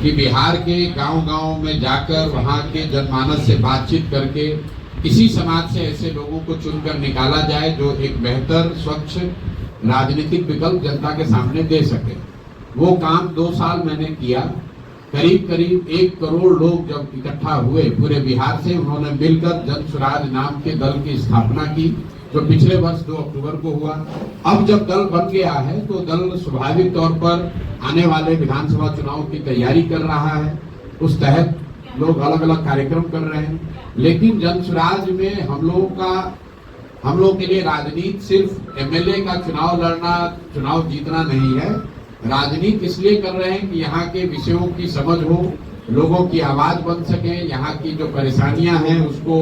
कि बिहार के गांव-गांव में जाकर वहां के जनमानस से बातचीत करके इसी समाज से ऐसे लोगों को चुनकर निकाला जाए जो एक बेहतर स्वच्छ राजनीतिक विकल्प जनता के सामने दे सके। वो काम 2 साल मैंने किया। करीब करीब 1 करोड़ लोग जब इकट्ठा हुए पूरे बिहार से, उन्होंने मिलकर जन स्वराज नाम के दल की स्थापना की, जो पिछले वर्ष 2 अक्टूबर को हुआ। अब जब दल बन गया है तो दल स्वाभाविक तौर पर आने वाले विधानसभा चुनाव की तैयारी कर रहा है। उस तहत लोग अलग अलग कार्यक्रम कर रहे हैं, लेकिन जन स्वराज में हम लोग के लिए राजनीति सिर्फ एमएलए का चुनाव लड़ना, चुनाव जीतना नहीं है। राजनीति इसलिए कर रहे हैं कि यहाँ के विषयों की समझ हो, लोगों की आवाज बन सके, यहाँ की जो परेशानियां हैं उसको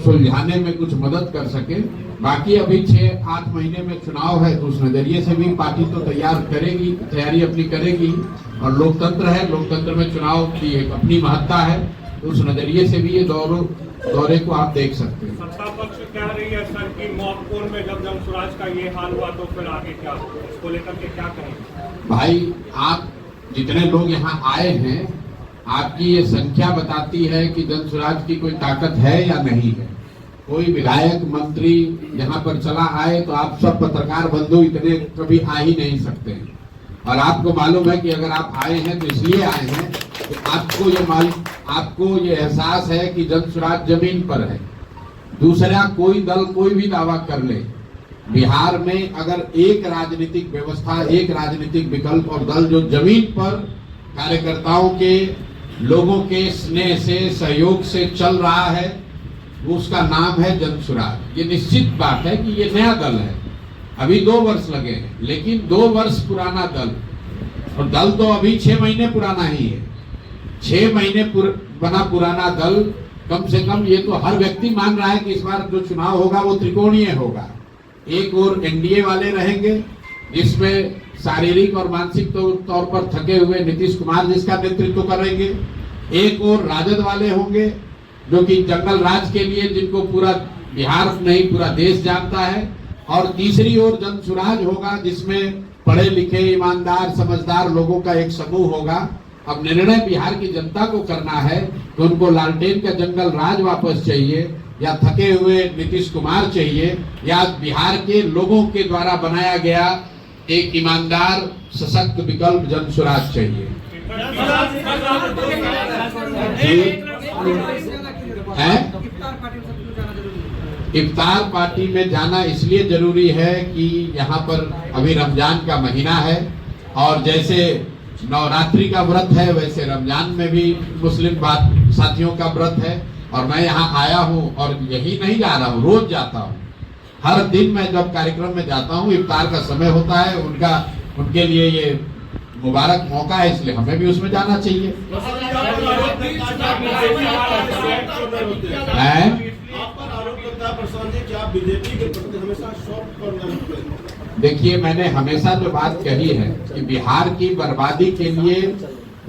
सुलझाने में कुछ मदद कर सके। बाकी अभी 6-8 महीने में चुनाव है, तो उस नजरिए से भी पार्टी तो तैयारी अपनी करेगी। और लोकतंत्र है, लोकतंत्र में चुनाव की एक अपनी महत्ता है, तो उस नजरिए से भी ये दौरे को आप देख सकते हैं। सत्ता पक्ष कह रही है सर कि मॉकपोल में जब जन स्वराज का ये हाल हुआ तो फिर आगे क्या, इसको लेकर के क्या कहेंगे? भाई, आप जितने लोग यहाँ आए हैं, आपकी ये संख्या बताती है कि जन स्वराज की कोई ताकत है या नहीं है। कोई विधायक मंत्री यहाँ पर चला आए तो आप सब पत्रकार बंधु इतने कभी आ ही नहीं सकते हैं। और आपको मालूम है कि अगर आप आए हैं तो इसलिए आए हैं कि आपको ये एहसास है कि जन स्वराज जमीन पर है। दूसरा, कोई दल कोई भी दावा कर ले, बिहार में अगर एक राजनीतिक व्यवस्था, एक राजनीतिक विकल्प और दल जो जमीन पर कार्यकर्ताओं के, लोगों के स्नेह से, सहयोग से चल रहा है, उसका नाम है जन स्वराज। ये निश्चित बात है कि ये नया दल है, अभी 2 वर्ष लगे हैं, लेकिन 2 वर्ष पुराना दल, और दल तो अभी 6 महीने पुराना ही है। 6 महीने बना पुराना दल, कम से कम ये तो हर व्यक्ति मान रहा है कि इस बार जो चुनाव होगा वो त्रिकोणीय होगा। एक और एनडीए वाले रहेंगे, जिसमें शारीरिक और मानसिक तौर पर थके हुए नीतीश कुमार जिसका नेतृत्व करेंगे। एक और राजद वाले होंगे, जो कि जंगल राज के लिए, जिनको पूरा बिहार नहीं पूरा देश जानता है। और तीसरी ओर जन स्वराज होगा, जिसमें पढ़े लिखे, ईमानदार, समझदार लोगों का एक समूह होगा। अब निर्णय बिहार की जनता को करना है कि उनको लालटेन का जंगल राज वापस चाहिए, या थके हुए नीतीश कुमार चाहिए, या बिहार के लोगों के द्वारा बनाया गया एक ईमानदार सशक्त विकल्प जन स्वराज चाहिए। इफ्तार पार्टी में जाना इसलिए जरूरी है कि यहाँ पर अभी रमजान का महीना है, और जैसे नवरात्रि का व्रत है वैसे रमजान में भी मुस्लिम साथियों का व्रत है। और मैं यहाँ आया हूँ, और यही नहीं जा रहा हूँ, रोज जाता हूँ। हर दिन मैं जब कार्यक्रम में जाता हूँ, इफ्तार का समय होता है, उनके लिए ये मुबारक मौका है, इसलिए हमें भी उसमें जाना चाहिए। देखिए, मैंने हमेशा जो बात कही है कि बिहार की बर्बादी के लिए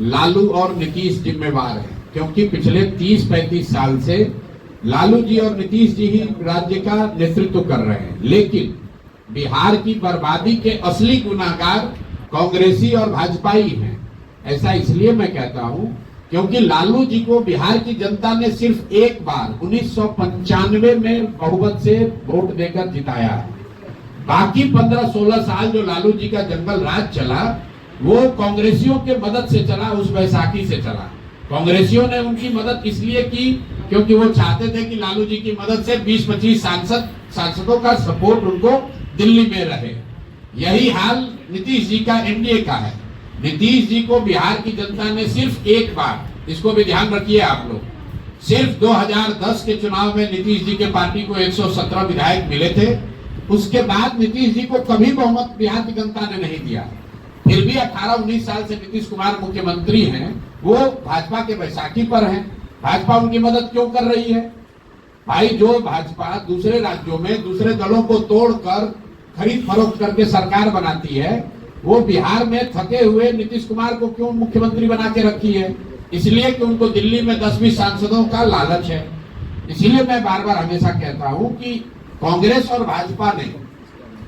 लालू और नीतीश जिम्मेवार हैं, क्योंकि पिछले 30-35 साल से लालू जी और नीतीश जी ही राज्य का नेतृत्व कर रहे हैं। लेकिन बिहार की बर्बादी के असली गुनाहगार कांग्रेसी और भाजपाई हैं। ऐसा इसलिए मैं कहता हूं क्योंकि लालू जी को बिहार की जनता ने सिर्फ एक बार 1995 में बहुमत से वोट देकर जिताया है। बाकी 15-16 साल जो लालू जी का जंगल राज चला, वो कांग्रेसियों के मदद से चला, उस बैसाखी से चला। कांग्रेसियों ने उनकी मदद इसलिए की क्योंकि वो चाहते थे कि लालू जी की मदद से 20-25 सांसदों का सपोर्ट उनको दिल्ली में रहे। यही हाल नीतीश जी का, एनडीए का है। नीतीश जी को बिहार की जनता ने सिर्फ एक बार, इसको भी ध्यान रखिए आप लोग, सिर्फ 2010 के चुनाव में नीतीश जी के पार्टी को 117 विधायक मिले थे। उसके बाद नीतीश जी को कभी बहुमत बिहार की जनता ने नहीं दिया। फिर भी 18-19 साल से नीतीश कुमार मुख्यमंत्री हैं, वो भाजपा के बैसाखी पर हैं। भाजपा उनकी मदद क्यों कर रही है? भाई, जो भाजपा दूसरे राज्यों में दूसरे दलों को तोड़कर खरीद फरोख्त करके सरकार बनाती है, वो बिहार में थके हुए नीतीश कुमार को क्यों मुख्यमंत्री बना के रखी है? इसलिए कि उनको दिल्ली में 10-20 सांसदों का लालच है। इसीलिए मैं बार बार हमेशा कहता हूं कि कांग्रेस और भाजपा ने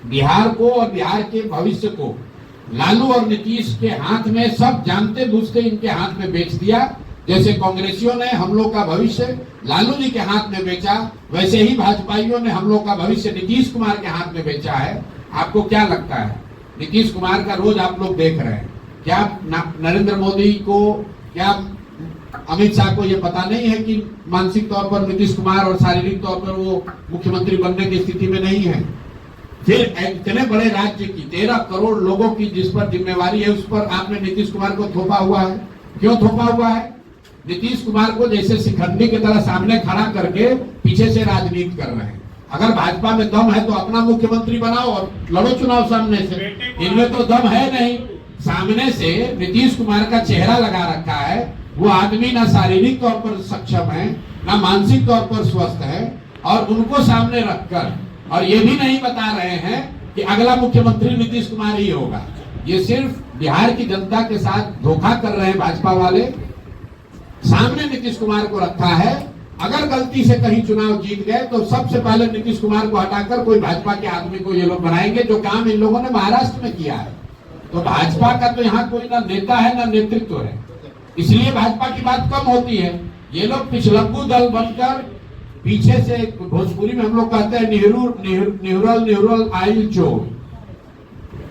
बिहार को और बिहार के भविष्य को लालू और नीतीश के हाथ में, सब जानते बूझते इनके हाथ में बेच दिया। जैसे कांग्रेसियों ने हम लोग का भविष्य लालू जी के हाथ में बेचा, वैसे ही भाजपाइयों ने हम लोग का भविष्य नीतीश कुमार के हाथ में बेचा है। आपको क्या लगता है? नीतीश कुमार का रोज आप लोग देख रहे हैं, क्या नरेंद्र मोदी को, क्या अमित शाह को ये पता नहीं है कि मानसिक तौर पर नीतीश कुमार और शारीरिक तौर पर वो मुख्यमंत्री बनने की स्थिति में नहीं है? फिर इतने बड़े राज्य की 13 करोड़ लोगों की जिस पर जिम्मेवारी है, उस पर आपने नीतीश कुमार को थोपा हुआ है। क्यों थोपा हुआ है? नीतीश कुमार को जैसे शिखंडी की तरह सामने खड़ा करके पीछे से राजनीति कर रहे हैं। अगर भाजपा में दम है तो अपना मुख्यमंत्री बनाओ और लड़ो चुनाव सामने से। इनमें तो दम है नहीं। सामने से नीतीश कुमार का चेहरा लगा रखा है। वो आदमी ना शारीरिक तौर पर सक्षम है, ना मानसिक तौर पर स्वस्थ है, और उनको सामने रखकर और ये भी नहीं बता रहे हैं कि अगला मुख्यमंत्री नीतीश कुमार ही होगा। ये सिर्फ बिहार की जनता के साथ धोखा कर रहे हैं भाजपा वाले। सामने नीतीश कुमार को रखा है। अगर गलती से कहीं चुनाव जीत गए तो सबसे पहले नीतीश कुमार को हटाकर कोई भाजपा के आदमी को ये लोग बनाएंगे, जो काम इन लोगों ने महाराष्ट्र में किया है। तो भाजपा का तो यहाँ कोई ना नेता है ना नेतृत्व है, इसलिए भाजपा की बात कम होती है। ये लोग पिछलग्गू दल बनकर पीछे से, भोजपुरी में हम लोग कहते हैं निहुरल आइल चोर।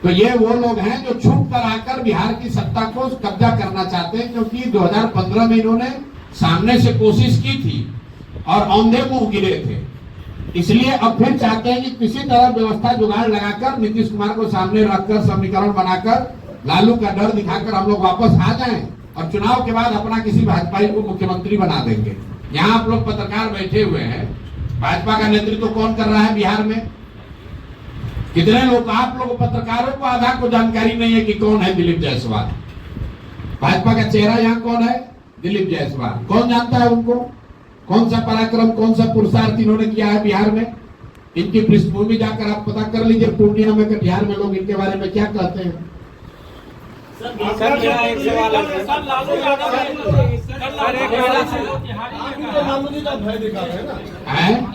तो ये वो लोग हैं जो छुप कर आकर बिहार की सत्ता को कब्जा करना चाहते हैं, क्योंकि 2015 में इन्होंने सामने से कोशिश की थी और औंधे मुंह गिरे थे। इसलिए अब फिर चाहते हैं कि किसी तरह व्यवस्था जुगाड़ लगाकर नीतीश कुमार को सामने रखकर समीकरण बनाकर लालू का डर दिखाकर हम लोग वापस आ जाएं और चुनाव के बाद अपना किसी भाजपाई को मुख्यमंत्री बना देंगे। यहाँ आप लोग पत्रकार बैठे हुए हैं, भाजपा का नेतृत्व कौन कर रहा है बिहार में? कितने लोग, आप लोग पत्रकारों को आधा को जानकारी नहीं है कि कौन है दिलीप जायसवाल। भाजपा का चेहरा यहाँ कौन है? दिलीप जायसवाल। कौन जानता है उनको? कौन सा पराक्रम, कौन सा पुरुषार्थ इन्होंने किया है बिहार में? इनकी पृष्ठभूमि जाकर आप पता कर लीजिए, पूर्णिया में कटिहार में लोग इनके बारे में क्या कहते हैं। सर मेरा एक सवाल है। सर लालू यादव लालू जी का भय दिखा रहे हैं ना?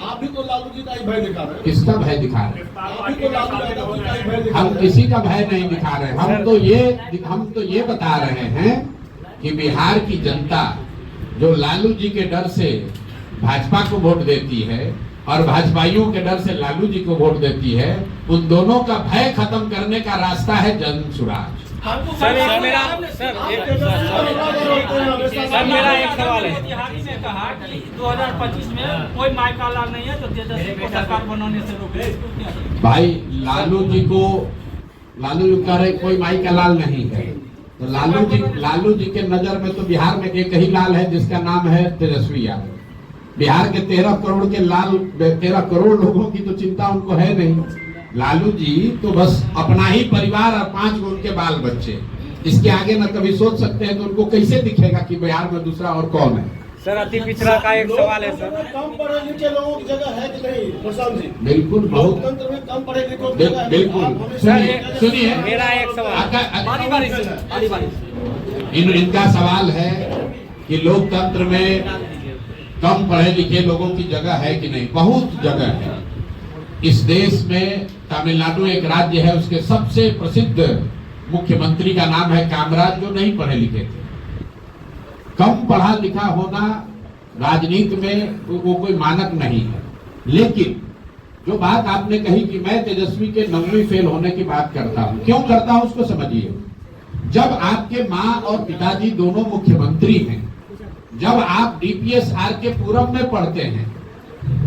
आप भी तो लालू जी का ही भय दिखा रहे हैं। किसका भय दिखा रहे हैं? आप भी तो लालू यादव जी का ही भय दिखा हम रहे हैं। किसी का भय नहीं दिखा रहे। हम तो ये बता रहे हैं कि बिहार की जनता जो लालू जी के डर से भाजपा को वोट देती है और भाजपाइयों के डर से लालू जी को वोट देती है, उन दोनों का भय खत्म करने का रास्ता है जन सुराज। सर मेरा एक सवाल है। मोतिहारी ने कहा कि 2025 में कोई मायका लाल नहीं है जो तेजस्वी को सरकार बनाने से रोके। भाई लालू जी कह रहे कोई माई का लाल नहीं है। तो लालू जी के नजर में तो बिहार में एक ही लाल है जिसका नाम है तेजस्वी यादव। बिहार के 13 करोड़ के 13 करोड़ लोगों की तो चिंता उनको है नहीं। लालू जी तो बस अपना ही परिवार और 5 गो उनके बाल बच्चे, इसके आगे न कभी सोच सकते हैं। तो उनको कैसे दिखेगा कि बिहार में दूसरा और कौन है? सर अति पिछड़ा का एक सवाल है सर। कम पढ़े लिखे लोगों की जगह है कि नहीं प्रशांत जी? बिल्कुल, बहुत लोकतंत्र में कम पढ़े लिखों की जगह है। बिल्कुल। सुनिए मेरा एक सवाल इनका सवाल है कि लोकतंत्र में कम पढ़े लिखे लोगों की जगह है कि नहीं? बहुत जगह है। इस देश में तमिलनाडु एक राज्य है, उसके सबसे प्रसिद्ध मुख्यमंत्री का नाम है कामराज, जो नहीं पढ़े लिखे थे। कम पढ़ा लिखा होना राजनीति में वो कोई मानक नहीं है। लेकिन जो बात आपने कही कि मैं तेजस्वी के 9वीं फेल होने की बात करता हूं, क्यों करता हूं उसको समझिए। जब आपके माँ और पिताजी दोनों मुख्यमंत्री हैं, जब आप डीपीएस आर के पूरब में पढ़ते हैं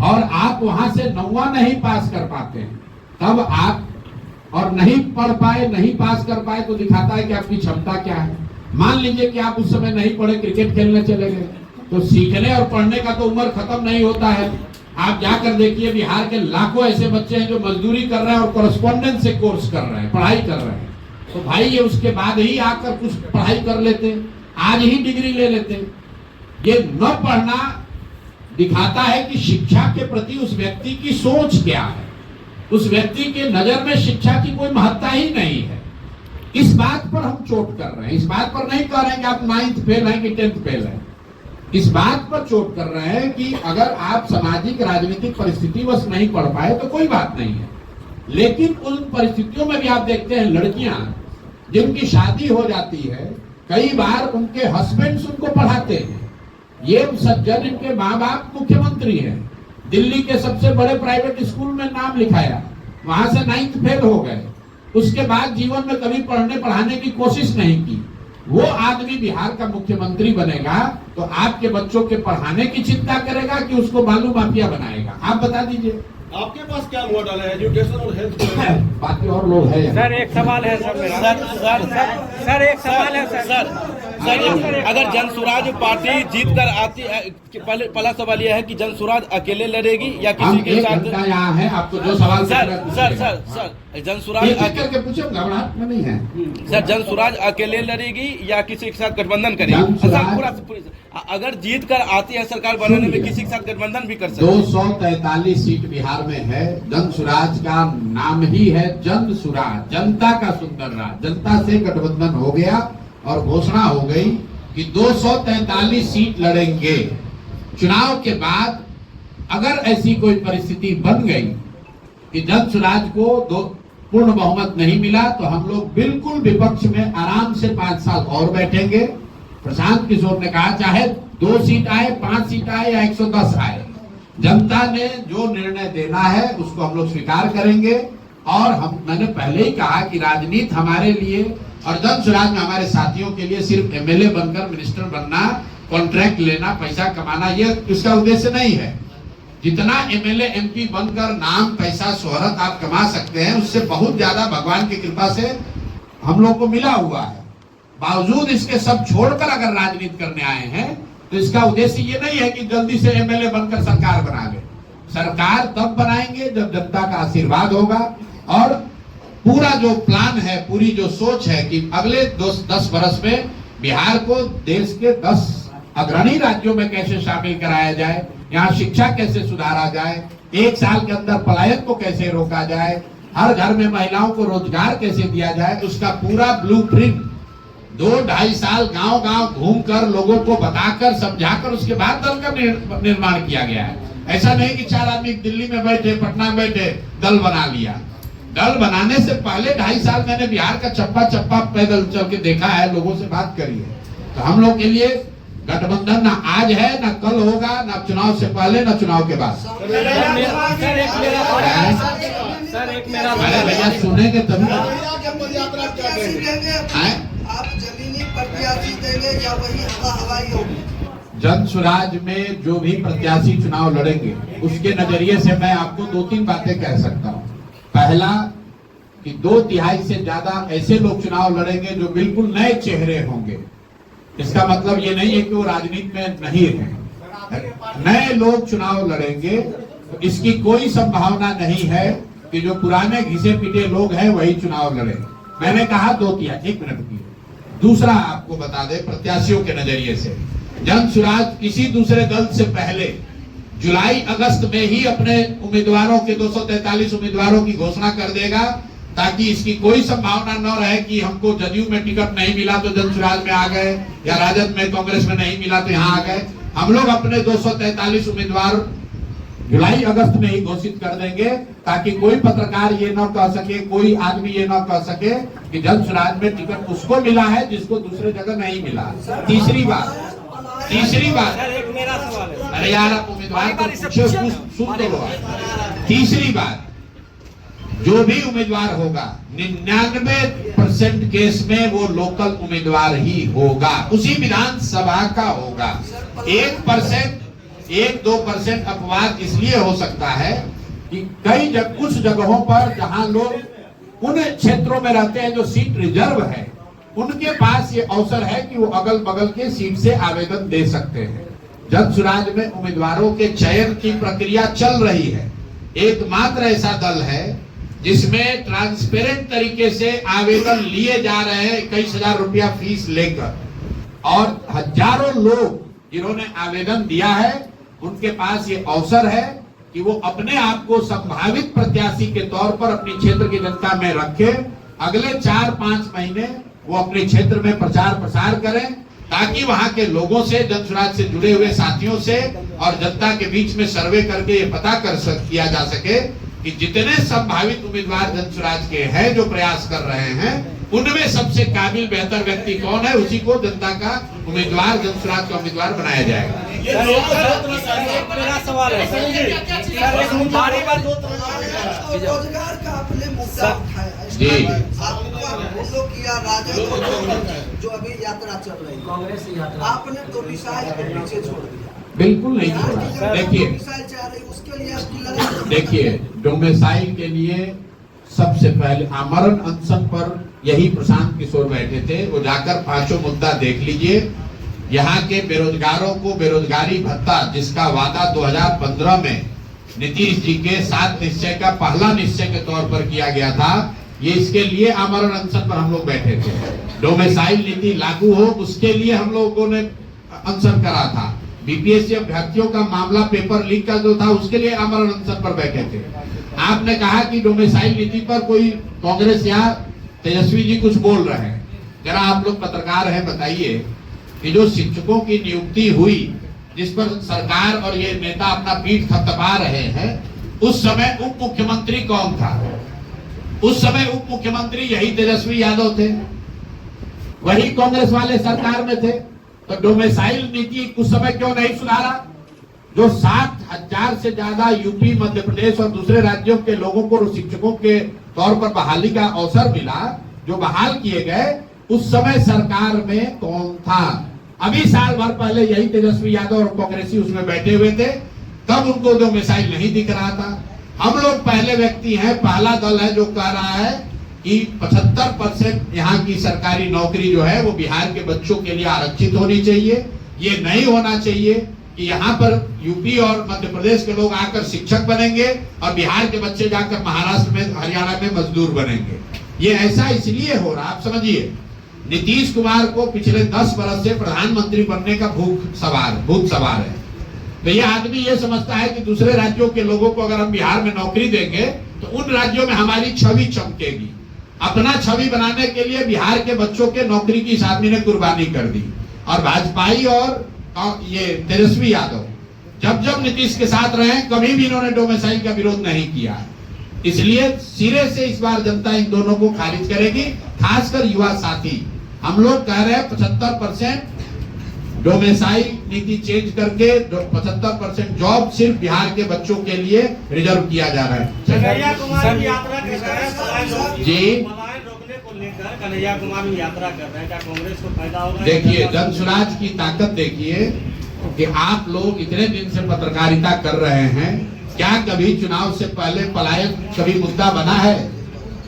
और आप वहां से 9वां नहीं पास कर पाते हैं, तब आप और नहीं पढ़ पाए, नहीं पास कर पाए, तो दिखाता है कि आपकी क्षमता क्या है। मान लीजिए कि आप उस समय नहीं पढ़े, क्रिकेट खेलने चले गए, तो सीखने और पढ़ने का तो उम्र खत्म नहीं होता है। आप जाकर देखिए बिहार के लाखों ऐसे बच्चे हैं जो मजदूरी कर रहे हैं और कॉरेस्पॉन्डेंस से कोर्स कर रहे हैं, पढ़ाई कर रहे हैं। तो भाई ये उसके बाद ही आकर कुछ पढ़ाई कर लेते, आज ही डिग्री ले लेते। ये न पढ़ना दिखाता है कि शिक्षा के प्रति उस व्यक्ति की सोच क्या है। उस व्यक्ति के नजर में शिक्षा की कोई महत्ता ही नहीं है। इस बात पर हम चोट कर रहे हैं। इस बात पर नहीं कह रहे हैं कि आप 9th फेल हैं कि 10th फेल हैं। इस बात पर चोट कर रहे हैं कि अगर आप सामाजिक राजनीतिक परिस्थिति बस नहीं पढ़ पाए तो कोई बात नहीं है। लेकिन उन परिस्थितियों में भी आप देखते हैं लड़कियां जिनकी शादी हो जाती है, कई बार उनके हस्बैंड्स उनको पढ़ाते हैं। ये सज्जन इनके माँ बाप मुख्यमंत्री हैं, दिल्ली के सबसे बड़े प्राइवेट स्कूल में नाम लिखाया, वहां से 9th फेल हो गए, उसके बाद जीवन में कभी पढ़ने पढ़ाने की कोशिश नहीं की। वो आदमी बिहार का मुख्यमंत्री बनेगा तो आपके बच्चों के पढ़ाने की चिंता करेगा कि उसको बालू माफिया बनाएगा? आप बता दीजिए। आपके पास क्या मॉडल है एजुकेशन और हेल्थ? बाकी और लोग हैं यहाँ। सर एक सवाल है सर मेरा। सर एक सवाल है सर अगर जनसुराज पार्टी जीत कर आती है, पहला सवाल यह है कि जनसुराज अकेले लड़ेगी या किसी हम के एक साथ? घंटा यहाँ है, आपको जो सवाल सर जनसुराज करके पूछो, घबराहट में नहीं है। सर जनसुराज अकेले लड़ेगी या किसी के साथ गठबंधन करेगी? जनसुराज- अगर जीत कर आती है सरकार बनाने में किसी के साथ गठबंधन भी कर सकती है। 243 सीट बिहार में है। जनसुराज का नाम ही है जनसुराज, जनता का सुंदर राज। जनता से गठबंधन हो गया और घोषणा हो गई कि 243 सीट लड़ेंगे। चुनाव के बाद अगर ऐसी कोई परिस्थिति बन गई कि जनसुराज को पूर्ण बहुमत नहीं मिला तो हम लोग बिल्कुल विपक्ष में आराम से 5 साल और बैठेंगे। प्रशांत किशोर ने कहा चाहे 2 सीट आए, 5 सीट आए या 110 आए, जनता ने जो निर्णय देना है उसको हम लोग स्वीकार करेंगे। और मैंने पहले ही कहा कि राजनीति हमारे लिए और जनसुराज में हमारे साथियों के लिए सिर्फ एमएलए बनकर मिनिस्टर बनना, कॉन्ट्रैक्ट लेना, पैसा कमाना, ये इसका उद्देश्य नहीं है। जितना एमएलए एमपी बनकर नाम, पैसा, शोहरत आप कमा सकते हैं, उससे बहुत ज्यादा भगवान की कृपा से हम लोग को मिला हुआ है। बावजूद इसके सब छोड़कर अगर राजनीति करने आए हैं तो इसका उद्देश्य ये नहीं है कि जल्दी से एमएलए बनकर सरकार बना ले। सरकार तब बनाएंगे जब जनता का आशीर्वाद होगा और पूरा जो प्लान है, पूरी जो सोच है कि अगले 10 वर्ष में बिहार को देश के 10 अग्रणी राज्यों में कैसे शामिल कराया जाए, यहाँ शिक्षा कैसे सुधारा जाए, 1 साल के अंदर पलायन को कैसे रोका जाए, हर घर में महिलाओं को रोजगार कैसे दिया जाए, उसका पूरा ब्लूप्रिंट 2-2.5 साल गांव-गांव घूमकर लोगों को बताकर समझाकर उसके बाद दल का निर्माण किया गया है। ऐसा नहीं कि 4 आदमी दिल्ली में बैठे, पटना में बैठे दल बना लिया। दल बनाने से पहले 2.5 साल मैंने बिहार का चप्पा चप्पा पैदल चल के देखा है, लोगों से बात करी है। तो हम लोग के लिए गठबंधन ना आज है ना कल होगा, ना चुनाव से पहले ना चुनाव के बाद। अरे भैया सुनेंगे तभी। आप जमीनी प्रत्याशी देंगे या वही हवाई होगी? जनसुराज में जो भी प्रत्याशी चुनाव लड़ेंगे उसके नजरिए से मैं आपको 2-3 बातें कह सकता हूँ। पहला कि 2/3 से ज्यादा ऐसे लोग चुनाव लड़ेंगे जो बिल्कुल नए चेहरे होंगे। इसका मतलब ये नहीं है कि वो राजनीति में नहीं है, नए लोग चुनाव लड़ेंगे। तो इसकी कोई संभावना नहीं है कि जो पुराने घिसे पिटे लोग हैं वही चुनाव लड़े। मैंने कहा 2/3। 1 मिनट की। दूसरा आपको बता दे, प्रत्याशियों के नजरिए से जनसुराज किसी दूसरे दल से पहले जुलाई-अगस्त में ही अपने उम्मीदवारों के 243 उम्मीदवारों की घोषणा कर देगा, ताकि इसकी कोई संभावना न रहे कि हमको जदयू में टिकट नहीं मिला तो जनसुराज में आ गए या राजद में, कांग्रेस में नहीं मिला तो यहाँ आ गए। हम लोग अपने 243 उम्मीदवार जुलाई-अगस्त में ही घोषित कर देंगे, ताकि कोई पत्रकार ये न कह सके, कोई आदमी ये न कह सके कि जनसुराज में टिकट उसको मिला है जिसको दूसरे जगह नहीं मिला। तीसरी बात मेरा सवाल है। अरे यार आप उम्मीदवार को पूछो, सुन तो लो। तीसरी बात, जो भी उम्मीदवार होगा 99% केस में वो लोकल उम्मीदवार ही होगा, उसी विधानसभा का होगा। 1%, अपवाद इसलिए हो सकता है कि कुछ जगहों पर जहां लोग उन क्षेत्रों में रहते हैं जो सीट रिजर्व है, उनके पास ये अवसर है कि वो अगल बगल के सीट से आवेदन दे सकते हैं। जनसुराज में उम्मीदवारों के चयन की प्रक्रिया चल रही है। एकमात्र ऐसा दल है जिसमें ट्रांसपेरेंट तरीके से आवेदन लिए जा रहे हैं 21,000 रुपया फीस लेकर, और हजारों लोग जिन्होंने आवेदन दिया है उनके पास ये अवसर है कि वो अपने आप को संभावित प्रत्याशी के तौर पर अपनी क्षेत्र की जनता में रखे। अगले 4-5 महीने वो अपने क्षेत्र में प्रचार प्रसार करें, ताकि वहां के लोगों से, जनसुराज से जुड़े हुए साथियों से और जनता के बीच में सर्वे करके ये पता किया जा सके कि जितने संभावित उम्मीदवार जनसुराज के हैं जो प्रयास कर रहे हैं, उनमें सबसे काबिल बेहतर व्यक्ति कौन है, उसी को जनता का उम्मीदवार, जनसुराज का उम्मीदवार बनाया जाएगा। मेरा सवाल है रोजगार का आपने मुद्दा उठाया, जी। आपको किया राजद जो अभी यात्रा चल रही है, कांग्रेस यात्रा, आपने तो मिसाइल को पीछे छोड़ दिया। बिल्कुल नहीं छोड़ा। देखिए मिसाइल चाह रही उसके लिए आपकी लड़ाई, देखिए डोमिसाइल के लिए सबसे पहले आमरण अनशन पर यही प्रशांत किशोर बैठे थे। वो जाकर पांचों मुद्दा देख लीजिए। यहाँ के बेरोजगारों को बेरोजगारी भत्ता, जिसका वादा 2015 में नीतीश जी के 7 निश्चय का पहला निश्चय के तौर पर किया गया था, ये इसके लिए आमरण अनशन पर हम लोग बैठे थे। डोमिसाइल नीति लागू हो, उसके लिए हम लोगों ने अनशन करा था। बीपीएससी अभ्यर्थियों का मामला पेपर लीक का जो था, उसके लिए आमरण अनशन पर बैठे थे। आपने कहा कि डोमिसाइल नीति पर कोई कांग्रेस या तेजस्वी जी कुछ बोल रहे हैं। जरा आप लोग पत्रकार हैं, बताइए कि जो शिक्षकों की नियुक्ति हुई, जिस पर सरकार और ये नेता अपना पीठ थपथपा रहे हैं, उस समय उप मुख्यमंत्री कौन था? उस समय उप मुख्यमंत्री यही तेजस्वी यादव थे, वही कांग्रेस वाले सरकार में थे। तो डोमिसाइल नीति उस समय क्यों नहीं सुधारा? जो 7,000 से ज्यादा यूपी, मध्य प्रदेश और दूसरे राज्यों के लोगों को शिक्षकों के तौर पर बहाली का अवसर मिला, जो बहाल किए गए, उस समय सरकार में कौन था? अभी साल भर पहले यही तेजस्वी यादव और कांग्रेसी उसमें बैठे हुए थे, तब उनको डोमिसाइल नहीं दिख रहा था। हम लोग पहले व्यक्ति हैं, पहला दल है जो कह रहा है कि 75% यहाँ की सरकारी नौकरी जो है वो बिहार के बच्चों के लिए आरक्षित होनी चाहिए। ये नहीं होना चाहिए कि यहाँ पर यूपी और मध्य प्रदेश के लोग आकर शिक्षक बनेंगे और बिहार के बच्चे जाकर महाराष्ट्र में, हरियाणा में मजदूर बनेंगे। ये ऐसा इसलिए हो रहा, आप समझिए, नीतीश कुमार को पिछले 10 वर्ष से प्रधानमंत्री बनने का भूत सवार है। तो ये आदमी ये समझता है कि दूसरे राज्यों के लोगों को अगर हम बिहार में नौकरी देंगे तो उन राज्यों में हमारी छवि चमकेगी। अपना छवि बनाने के लिए बिहार के बच्चों के नौकरी की इस आदमी ने कुर्बानी कर दी। और भाजपाई और ये तेजस्वी यादव जब नीतीश के साथ रहे, कभी भी इन्होंने डोमिसाइल का विरोध नहीं किया। इसलिए सिरे से इस बार जनता इन दोनों को खारिज करेगी, खासकर युवा साथी। हम लोग कह रहे हैं 75% डोमिसाइल नीति चेंज करके 75% जॉब सिर्फ बिहार के बच्चों के लिए रिजर्व किया जा रहा है। कन्हैया कुमार की यात्रा कर रहे हैं जी, पलायन रोकने को लेकर कन्हैया कुमार की यात्रा कर रहे हैं, क्या कांग्रेस को फायदा होगा? देखिए जनसुराज की ताकत देखिए कि आप लोग इतने दिन से पत्रकारिता कर रहे हैं, क्या कभी चुनाव से पहले पलायन कभी मुद्दा बना है?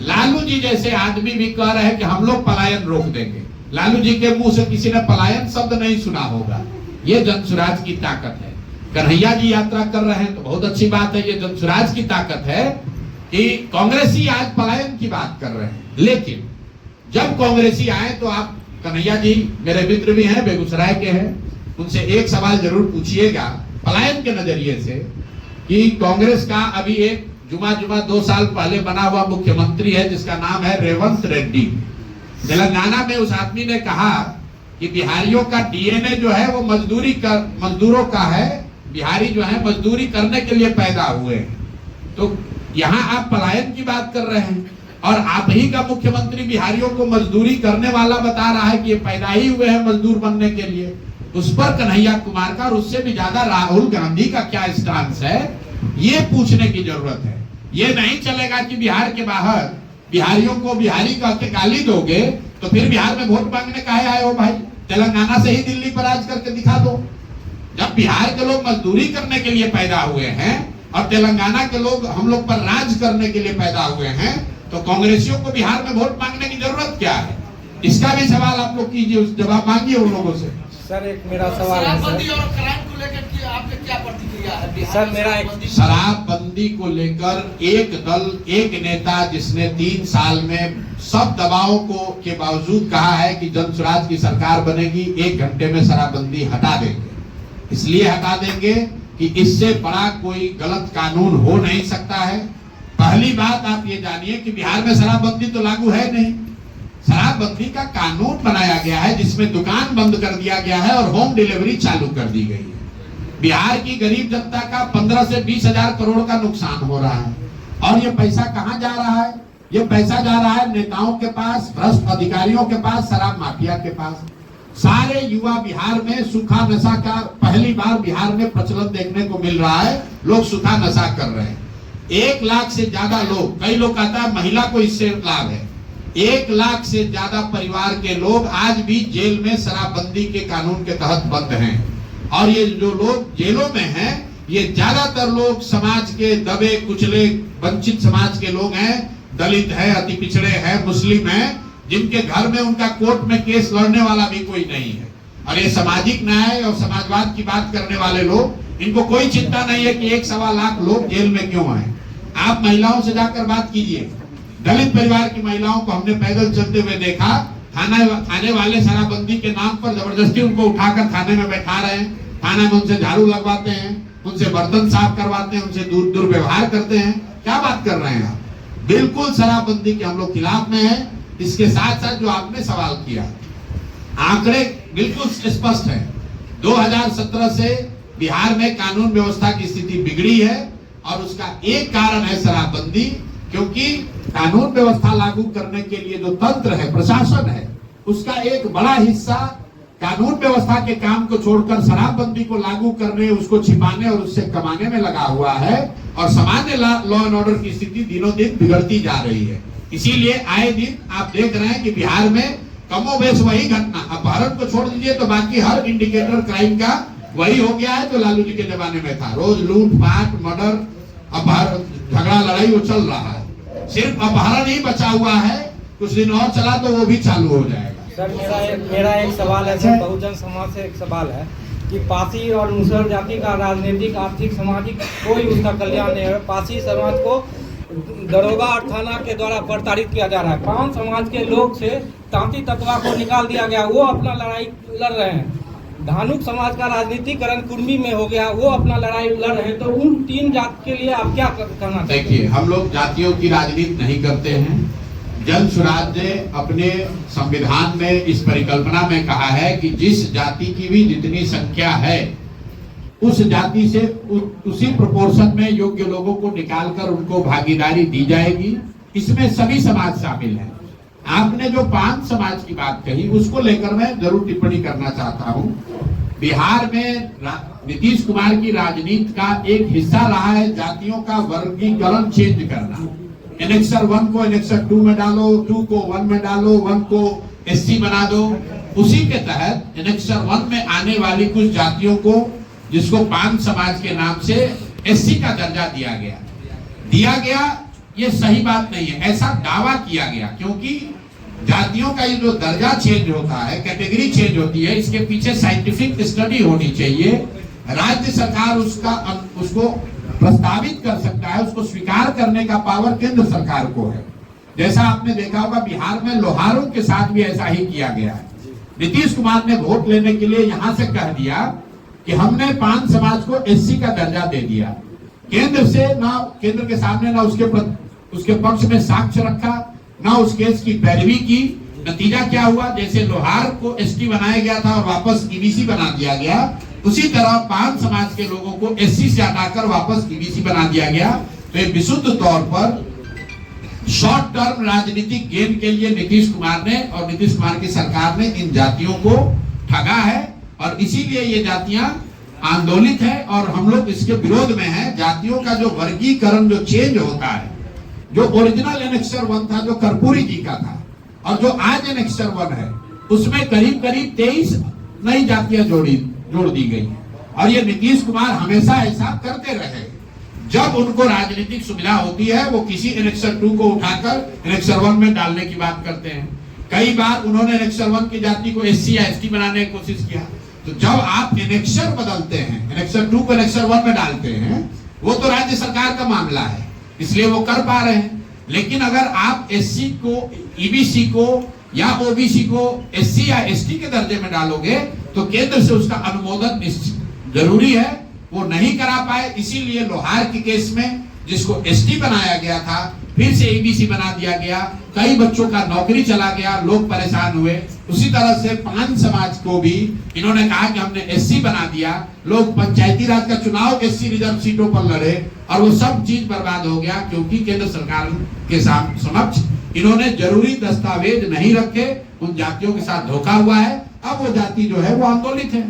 लालू जी जैसे आदमी भी कह रहे हैं कि हम लोग पलायन रोक देंगे। लालू जी के मुंह से किसी ने पलायन शब्द नहीं सुना होगा। ये जनसुराज की ताकत है। कन्हैया जी यात्रा कर रहे हैं तो बहुत अच्छी बात है, ये जनसुराज की ताकत है कि कांग्रेसी आज पलायन की बात कर रहे हैं। लेकिन जब कांग्रेसी आए तो आप, कन्हैया जी मेरे मित्र भी हैं, बेगूसराय के हैं, उनसे एक सवाल जरूर पूछिएगा पलायन के नजरिए से कि कांग्रेस का अभी एक जुमा 2 साल पहले बना हुआ मुख्यमंत्री है जिसका नाम है रेवंत रेड्डी। तेलंगाना में उस आदमी ने कहा कि बिहारियों का डीएनए जो है वो मजदूरों का है, बिहारी जो है मजदूरी करने के लिए पैदा हुए हैं। तो यहाँ आप पलायन की बात कर रहे हैं और आप ही का मुख्यमंत्री बिहारियों को मजदूरी करने वाला बता रहा है कि ये पैदा ही हुए हैं मजदूर बनने के लिए। उस पर कन्हैया कुमार का और उससे भी ज्यादा राहुल गांधी का क्या स्टांस है, ये पूछने की जरूरत है। ये नहीं चलेगा कि बिहार के बाहर बिहारियों को बिहारी कह के गाली दोगे तो फिर बिहार में वोट मांगने काहे आए हो भाई? तेलंगाना से ही दिल्ली पर राज करके दिखा दो। जब बिहार के लोग मजदूरी करने के लिए पैदा हुए हैं और तेलंगाना के लोग हम लोग पर राज करने के लिए पैदा हुए हैं, तो कांग्रेसियों को बिहार में वोट मांगने की जरूरत क्या है? इसका भी सवाल आप लोग कीजिए, उस जवाब मांगिए उन लोगों से। सर एक मेरा सवाल है शराबबंदी और क्राइम को लेकर के आपने क्या प्रतिक्रिया है? सर मेरा एक शराबबंदी को लेकर एक दल, एक नेता जिसने 3 साल में सब दबावों को के बावजूद कहा है कि जनसुराज की सरकार बनेगी, 1 घंटे में शराबबंदी हटा देंगे। इसलिए हटा देंगे कि इससे बड़ा कोई गलत कानून हो नहीं सकता है। पहली बात आप ये जानिए कि बिहार में शराबबंदी तो लागू है नहीं। शराबबंदी का कानून बनाया गया है जिसमें दुकान बंद कर दिया गया है और होम डिलीवरी चालू कर दी गई है। बिहार की गरीब जनता का 15 से 20 हजार करोड़ का नुकसान हो रहा है और ये पैसा कहां जा रहा है? ये पैसा जा रहा है नेताओं के पास, भ्रष्ट अधिकारियों के पास, शराब माफिया के पास। सारे युवा बिहार में सूखा नशा का पहली बार बिहार में प्रचलन देखने को मिल रहा है। लोग सूखा नशा कर रहे हैं। 1 लाख से ज्यादा लोग, कई लोग कहता है महिला को इससे लाभ है, 1 लाख से ज्यादा परिवार के लोग आज भी जेल में शराबबंदी के कानून के तहत बंद हैं। और ये जो लोग जेलों में हैं, ये ज्यादातर लोग समाज के दबे कुचले वंचित समाज के लोग हैं, दलित है, अति पिछड़े हैं, मुस्लिम हैं, जिनके घर में उनका कोर्ट में केस लड़ने वाला भी कोई नहीं है। और ये सामाजिक न्याय और समाजवाद की बात करने वाले लोग, इनको कोई चिंता नहीं है कि 1-1.25 लाख लोग जेल में क्यों आए। आप महिलाओं से जाकर बात कीजिए। दलित परिवार की महिलाओं को हमने पैदल चलते हुए देखा, थाने वाले शराबबंदी के नाम पर जबरदस्ती उनको उठाकर थाने में बैठा रहे हैं, थाने में उनसे झाड़ू लगवाते हैं, उनसे बर्तन साफ करवाते हैं, उनसे दुर्व्यवहार करते हैं। क्या बात कर रहे हैं आप? बिल्कुल शराबबंदी के हम लोग खिलाफ में हैं। इसके साथ साथ जो आपने सवाल किया, आंकड़े बिल्कुल स्पष्ट है। 2017 से बिहार में कानून व्यवस्था की स्थिति बिगड़ी है और उसका एक कारण है शराबबंदी, क्योंकि कानून व्यवस्था लागू करने के लिए जो तंत्र है, प्रशासन है, उसका एक बड़ा हिस्सा कानून व्यवस्था के काम को छोड़कर शराबबंदी को लागू करने, उसको छिपाने और उससे कमाने में लगा हुआ है। और सामान्य लॉ एंड ऑर्डर की स्थिति दिनों दिन बिगड़ती जा रही है। इसीलिए आए दिन आप देख रहे हैं कि बिहार में कमोबेश वही घटना, अपहरण को छोड़ दीजिए तो बाकी हर इंडिकेटर क्राइम का वही हो गया है जो लालू जी के जमाने में था। रोज लूट पाट, मर्डर, अपहरण, झगड़ा लड़ाई वो चल रहा है। सिर्फ अपहरण ही बचा हुआ है, कुछ दिन और चला तो वो भी चालू हो जाएगा। सर मेरा एक सवाल है सर, बहुजन समाज से एक सवाल है कि पासी और मुसहर जाति का राजनीतिक, आर्थिक, सामाजिक कोई उसका कल्याण नहीं है। पासी समाज को दरोगा और थाना के द्वारा प्रताड़ित किया जा रहा है। 5 समाज के लोग से तांती तत्वा को निकाल दिया गया, वो अपना लड़ाई लड़ रहे हैं। धानुक समाज का राजनीतिकरण कुर्मी में हो गया, वो अपना लड़ाई लड़ रहे हैं। तो उन 3 जाति के लिए आप क्या कहना चाहिए? देखिए, हम लोग जातियों की राजनीति नहीं करते हैं। जन स्वराज ने अपने संविधान में इस परिकल्पना में कहा है कि जिस जाति की भी जितनी संख्या है, उस जाति से उसी प्रोपोर्शन में योग्य लोगों को निकालकर उनको भागीदारी दी जाएगी। इसमें सभी समाज शामिल हैं। आपने जो 5 समाज की बात कही, उसको लेकर मैं जरूर टिप्पणी करना चाहता हूं। बिहार में नीतीश कुमार की राजनीति का एक हिस्सा रहा है जातियों का वर्गीकरण चेंज करना। एनेक्सर 1 को एनेक्सर 2 में डालो, 2 को 1 में डालो, 1 को SC बना दो। उसी के तहत एनेक्सर 1 में आने वाली कुछ जातियों को, जिसको 5 समाज के नाम से SC का दर्जा दिया गया। ये सही बात नहीं है, ऐसा दावा किया गया, क्योंकि जातियों का ये जो दर्जा चेंज होता है, कैटेगरी चेंज होती है, इसके पीछे साइंटिफिक स्टडी होनी चाहिए। राज्य सरकार उसको प्रस्तावित कर सकता है, उसको स्वीकार करने का पावर केंद्र सरकार को है। जैसा आपने देखा होगा बिहार में लोहारों के साथ भी ऐसा ही किया गया है। नीतीश कुमार ने वोट लेने के लिए यहां से कह दिया कि हमने 5 समाज को SC का दर्जा दे दिया। केंद्र के सामने ना उसके पक्ष में साक्ष्य रखा, ना उस केस की पैरवी की। नतीजा क्या हुआ? जैसे लोहार को ST बनाया गया था और वापस EBC बना दिया गया, उसी तरह 5 समाज के लोगों को SC से हटाकर वापस EBC बना दिया गया। तो ये विशुद्ध तौर पर शॉर्ट टर्म राजनीतिक गेन के लिए नीतीश कुमार ने और नीतीश कुमार की सरकार ने इन जातियों को ठगा है, और इसीलिए ये जातियां आंदोलित है और हम लोग इसके विरोध में हैं। जातियों का जो वर्गीकरण जो चेंज होता है, जो ओरिजिनल एनेक्सर 1 था, जो कर्पूरी जी का था, और जो आज एनेक्सर 1 है, उसमें करीब 23 नई जातियां जोड़ दी गई। और ये नीतीश कुमार हमेशा ऐसा करते रहे। जब उनको राजनीतिक सुविधा होती है, वो किसी एनेक्सर 2 को उठाकर एनेक्सर 1 में डालने की बात करते हैं। कई बार उन्होंने एनेक्सर 1 की जाति को SC या ST बनाने की कोशिश किया। तो जब आप एनेक्सर बदलते हैं, एनेक्सर 2 को एनेक्सर 1 में डालते हैं, वो तो राज्य सरकार का मामला है, इसलिए वो कर पा रहे हैं। लेकिन अगर आप SC को, EBC को या OBC को SC या ST के दर्जे में डालोगे, तो केंद्र से उसका अनुमोदन जरूरी है, वो नहीं करा पाए। इसीलिए लोहार के केस में जिसको ST बनाया गया था, फिर से EBC बना दिया गया, कई बच्चों का नौकरी चला गया, लोग परेशान हुए। उसी तरह से पान समाज को भी इन्होंने कहा कि हमने एससी बना दिया, लोग पंचायती राज का चुनाव एससी रिजर्व सीटों पर लड़े और वो सब चीज बर्बाद हो गया, क्योंकि केंद्र सरकार के समक्ष इन्होंने जरूरी दस्तावेज नहीं रखे, उन जातियों के साथ धोखा हुआ है। अब वो जाति जो है वो आंदोलित है।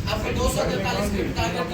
आपको 243 टारगेट